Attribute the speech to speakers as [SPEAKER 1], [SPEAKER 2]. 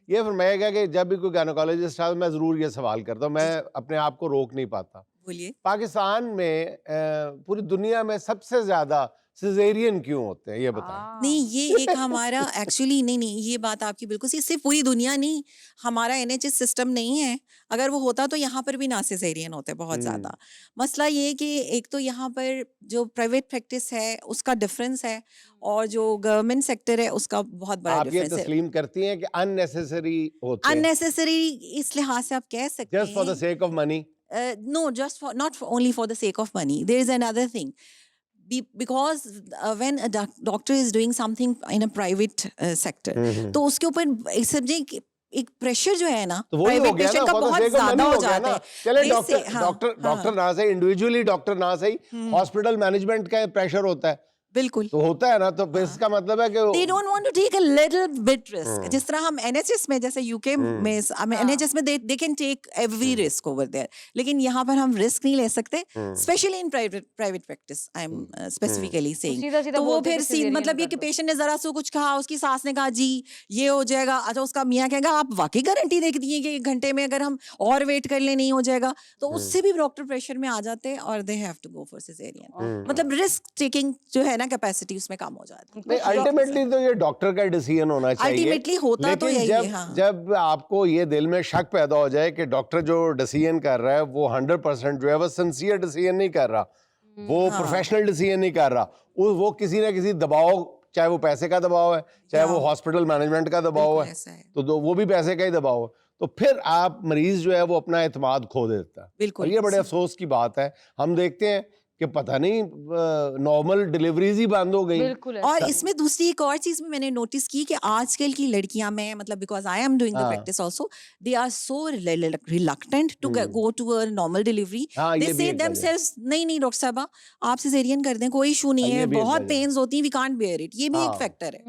[SPEAKER 1] یہ فرمایا گیا کہ جب بھی کوئی گائنیکولوجسٹ آتا ہے میں ضرور یہ سوال کرتا ہوں, میں اپنے آپ کو روک نہیں پاتا.
[SPEAKER 2] بولیے.
[SPEAKER 1] پاکستان میں پوری دنیا میں سب سے زیادہ سیزیرین کیوں ہوتے ہیں, یہ بتائیں.
[SPEAKER 2] نہیں یہ ایک ہمارا ایکچولی نہیں یہ بات آپ کی بالکل صرف پوری دنیا نہیں, ہمارا NHS سسٹم نہیں ہے. اگر وہ ہوتا تو یہاں پر بھی نا سیزیرین ہوتے بہت زیادہ. مسئلہ یہ کہ ایک تو یہاں پر جو پرائیویٹ پریکٹس ہے اس کا ڈفرینس ہے, اور جو گورنمنٹ سیکٹر ہے اس کا بہت بڑا
[SPEAKER 1] آپ یہ
[SPEAKER 2] ڈفرینس ہے.
[SPEAKER 1] تسلیم کرتی ہیں کہ ان نیسیسری ہوتے ہیں,
[SPEAKER 2] اننیسیسری اس لحاظ سے آپ کہہ سکتے ہیں,
[SPEAKER 1] just for the sake of money.
[SPEAKER 2] No, just for not for only for the sake of money. There is another thing. Because when a doctor is doing something in a private sector, تو اس کے اوپر سمجھیں ایک pressure جو ہے نا private patient کا بہت زیادہ ہو جاتا ہے.
[SPEAKER 1] چلے ڈاکٹر نہ صحیح, انڈیویجولی ڈاکٹر نہ صحیح, ہاسپٹل مینجمنٹ کا پریشر ہوتا ہے,
[SPEAKER 2] بالکل
[SPEAKER 1] تو ہوتا ہے نا. تو اس کا مطلب ہے کہ
[SPEAKER 2] they don't want to take a little bit risk. جس طرح ہم NHS میں جیسے UK میں NHS میں they can take every risk over there, لیکن یہاں پر ہم رسک نہیں لے سکتے, especially in private practice I am specifically saying. تو وہ پھر مطلب یہ کہ پیشنٹ نے ذرا سا کچھ کہا, اس کی ساس نے کہا جی یہ ہو جائے گا, اچھا اس کا میاں کہے گا آپ واقعی گارنٹی دیکھ دیے کہ ایک گھنٹے میں اگر ہم اور ویٹ کر لیں نہیں ہو جائے گا, تو اس سے بھی ڈاکٹر پریشر میں آ جاتے ہیں اور they have to go for cesarean. مطلب رسک ٹیکنگ جو ہے نا کیپیسٹی اس میں کم ہو جاتی ہے.
[SPEAKER 1] الٹیمیٹلی تو یہ ڈاکٹر کا ڈیسیژن ہونا چاہیے.
[SPEAKER 2] الٹیمیٹلی ہوتا تو یہی ہے.
[SPEAKER 1] جب آپ کو یہ دل میں شک پیدا ہو جائے کہ ڈاکٹر جو ڈیسیژن کر رہا ہے وہ 100% جو ہے وہ سنسیئر ڈیسیژن نہیں کر رہا, وہ پروفیشنل ڈیسیژن نہیں کر رہا, وہ کسی نہ کسی دباؤ, چاہے وہ پیسے کا دباؤ ہے, چاہے وہ ہاسپٹل مینجمنٹ کا دباؤ ہے, تو وہ بھی پیسے کا ہی دباؤ ہے, تو پھر آپ مریض جو ہے وہ اپنا اعتماد کھو دیتا ہے. اور یہ بڑے افسوس کی بات ہے. ہم دیکھتے ہیں کہ پتہ نہیں نارمل ڈیلیوریز ہی بند ہو گئی.
[SPEAKER 2] اور اس میں دوسری ایک اور چیز بھی میں نے نوٹس کی کہ آج کل کی لڑکیاں میں مطلب because I am doing the practice also, they are so reluctant to go to a normal delivery. They say them سیلفز نہیں ڈاکٹر صاحبہ آپ سیزیرین کر دیں, کوئی ایشو نہیں ہے, بہت پینز ہوتی ہیں, وی کانٹ بیئر اٹ. یہ بھی ایک فیکٹر ہے.